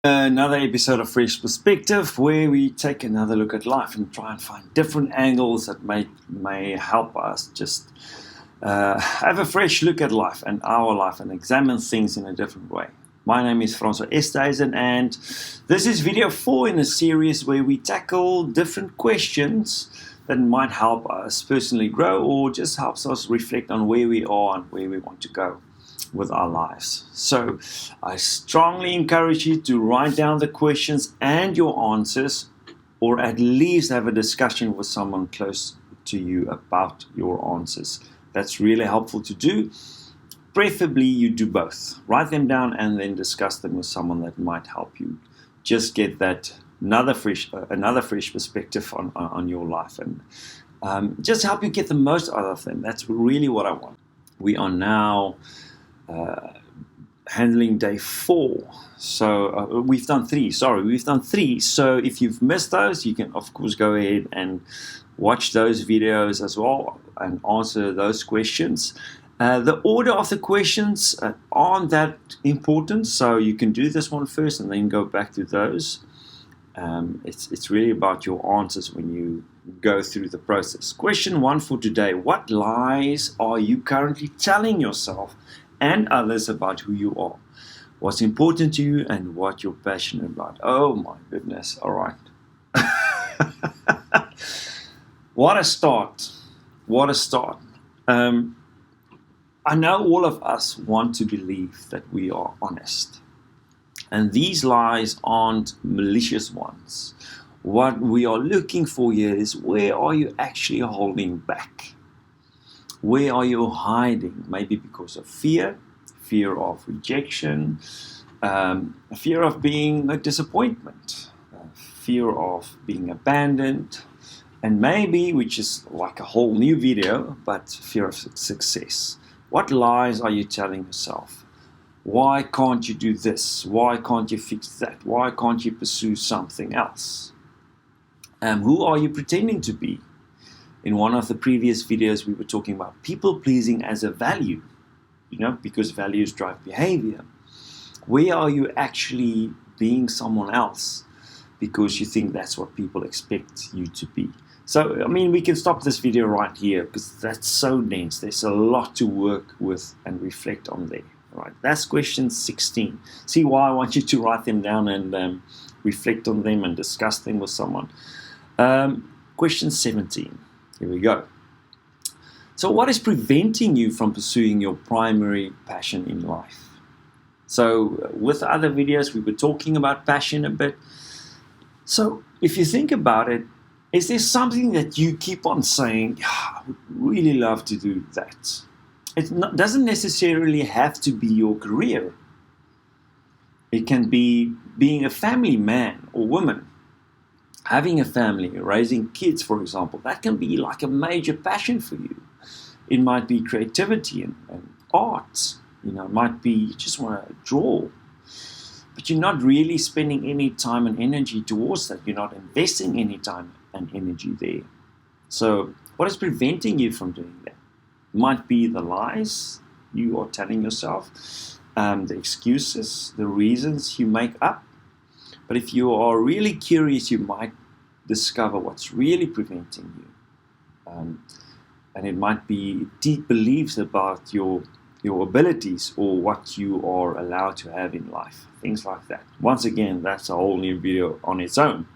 Another episode of Fresh Perspective where we take another look at life and try and find different angles that may help us just have a fresh look at life and our life and examine things in a different way. My name is Francois Esthuizen and this is video 4 in a series where we tackle different questions that might help us personally grow or just helps us reflect on where we are and where we want to go with our lives. So I strongly encourage you to write down the questions and your answers, or at least have a discussion with someone close to you about your answers. That's really helpful to do. Preferably you do both. Write them down and then discuss them with someone that might help you just get that another fresh perspective on your life and just help you get the most out of them. That's really what I want. We are now handling day 4. So we've done 3. So if you've missed those, you can of course go ahead and watch those videos as well and answer those questions. The order of the questions aren't that important, so you can do this one first and then go back to those. It's really about your answers when you go through the process. Question 1 for today: what lies are you currently telling yourself and others about who you are, what's important to you, and what you're passionate about? Oh my goodness, all right. What a start. I know all of us want to believe that we are honest. And these lies aren't malicious ones. What we are looking for here is, where are you actually holding back? Where are you hiding? Maybe because of fear of rejection, fear of being a disappointment, fear of being abandoned, and maybe, which is like a whole new video, but fear of success. What lies are you telling yourself? Why can't you do this? Why can't you fix that? Why can't you pursue something else? Who are you pretending to be? In one of the previous videos, we were talking about people-pleasing as a value, because values drive behavior. Where are you actually being someone else because you think that's what people expect you to be? So, we can stop this video right here because that's so dense. There's a lot to work with and reflect on there. Right, that's question 16. See why I want you to write them down and reflect on them and discuss them with someone. Question 17. Here we go. So what is preventing you from pursuing your primary passion in life? So with other videos, we were talking about passion a bit. So if you think about it, is there something that you keep on saying, I would really love to do that? Doesn't necessarily have to be your career. It can be being a family man or woman, having a family, raising kids, for example. That can be like a major passion for you. It might be creativity and art. It might be you just want to draw, but you're not really spending any time and energy towards that. You're not investing any time and energy there. So what is preventing you from doing that? Might be the lies you are telling yourself, the excuses, the reasons you make up. But if you are really curious, you might discover what's really preventing you. And it might be deep beliefs about your abilities or what you are allowed to have in life. Things like that. Once again, that's a whole new video on its own.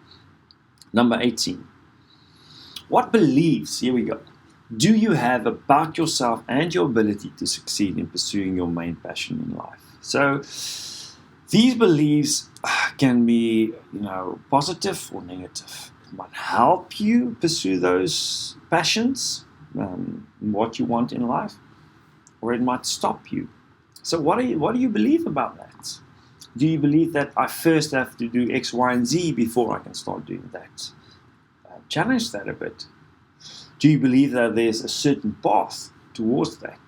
Number 18. What beliefs, here we go, do you have about yourself and your ability to succeed in pursuing your main passion in life? So these beliefs can be, positive or negative. It might help you pursue those passions, what you want in life, or it might stop you. So what do you believe about that? Do you believe that I first have to do X, Y, and Z before I can start doing that? Challenge that a bit. Do you believe that there's a certain path towards that?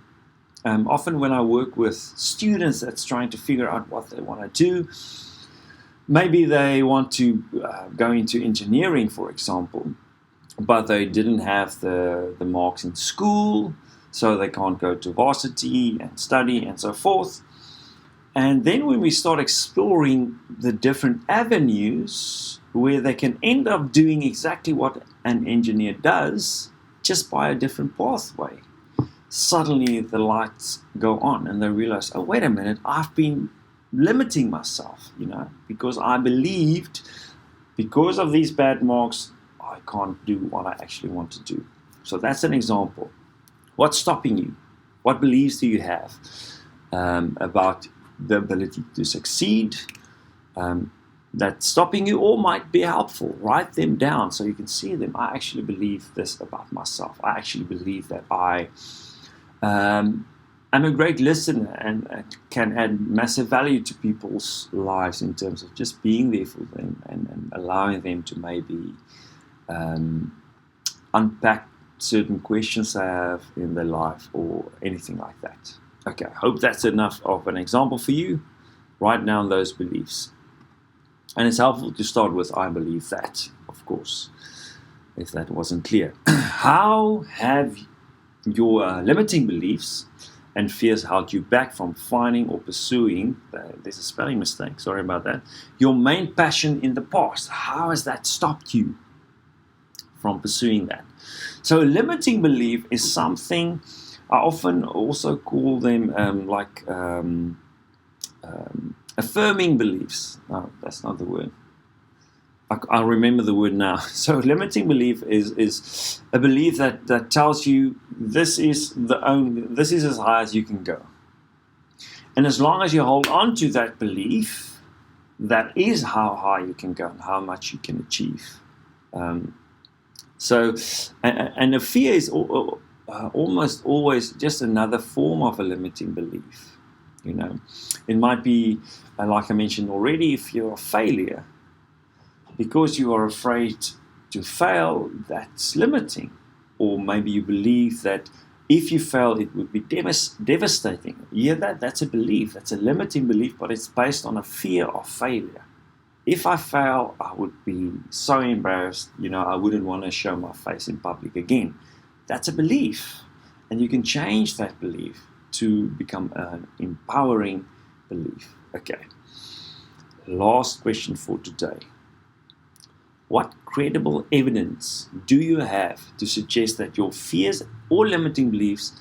Often when I work with students that's trying to figure out what they want to do, maybe they want to go into engineering, for example, but they didn't have the marks in school, so they can't go to varsity and study and so forth. And then when we start exploring the different avenues where they can end up doing exactly what an engineer does, just by a different pathway, suddenly the lights go on and they realize, oh, wait a minute, I've been limiting myself, because I believed because of these bad marks, I can't do what I actually want to do. So that's an example. What's stopping you? What beliefs do you have about the ability to succeed that's stopping you or might be helpful? Write them down so you can see them. I actually believe this about myself. I actually believe that I am a great listener and can add massive value to people's lives in terms of just being there for them and allowing them to maybe unpack certain questions they have in their life or anything like that. Okay, I hope that's enough of an example for you. Write down those beliefs. And it's helpful to start with, I believe that, of course, if that wasn't clear. How have your limiting beliefs and fears held you back from finding or pursuing, there's a spelling mistake, sorry about that, your main passion in the past? How has that stopped you from pursuing that? So a limiting belief is something, I often also call them affirming beliefs. No, that's not the word. I'll remember the word now. So limiting belief is a belief that tells you this is as high as you can go. And as long as you hold on to that belief, that is how high you can go and how much you can achieve. So a fear is almost always just another form of a limiting belief. It might be, like I mentioned already, if you're a failure, because you are afraid to fail, that's limiting. Or maybe you believe that if you fail, it would be devastating. Yeah, that's a belief. That's a limiting belief, but it's based on a fear of failure. If I fail, I would be so embarrassed, I wouldn't want to show my face in public again. That's a belief. And you can change that belief to become an empowering belief. Okay. Last question for today. What credible evidence do you have to suggest that your fears or limiting beliefs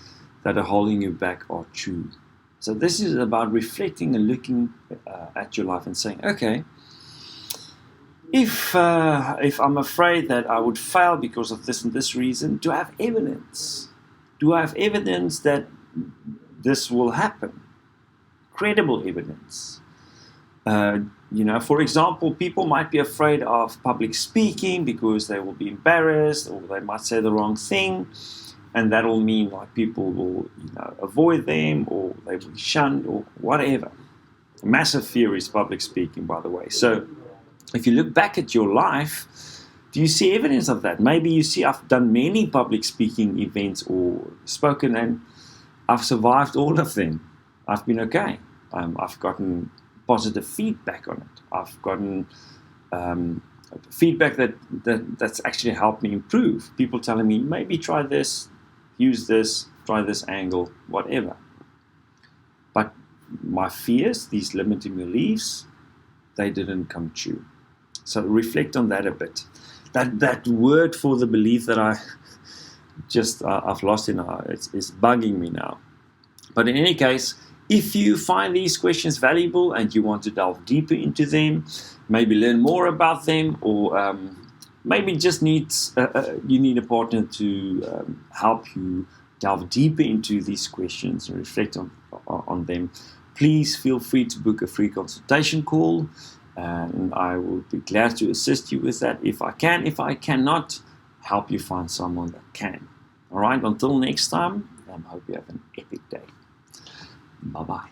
that are holding you back are true? So this is about reflecting and looking at your life and saying, okay, if I'm afraid that I would fail because of this and this reason, do I have evidence? Do I have evidence that this will happen? Credible evidence. For example, people might be afraid of public speaking because they will be embarrassed or they might say the wrong thing, and that will mean like people will avoid them or they will be shunned or whatever. A massive fear is public speaking, by the way. So if you look back at your life, do you see evidence of that? Maybe you see I've done many public speaking events or spoken and I've survived all of them. I've been okay. I've gotten positive feedback on it. I've gotten feedback that's actually helped me improve. People telling me, maybe try this, use this, try this angle, whatever. But my fears, these limiting beliefs, they didn't come true. So reflect on that a bit. That word for the belief that I've lost in it's bugging me now. But in any case, if you find these questions valuable and you want to delve deeper into them, maybe learn more about them, or maybe just you need a partner to help you delve deeper into these questions and reflect on them, please feel free to book a free consultation call, and I will be glad to assist you with that if I can. If I cannot, help you find someone that can. All right, until next time, I hope you have an epic day. Bye-bye.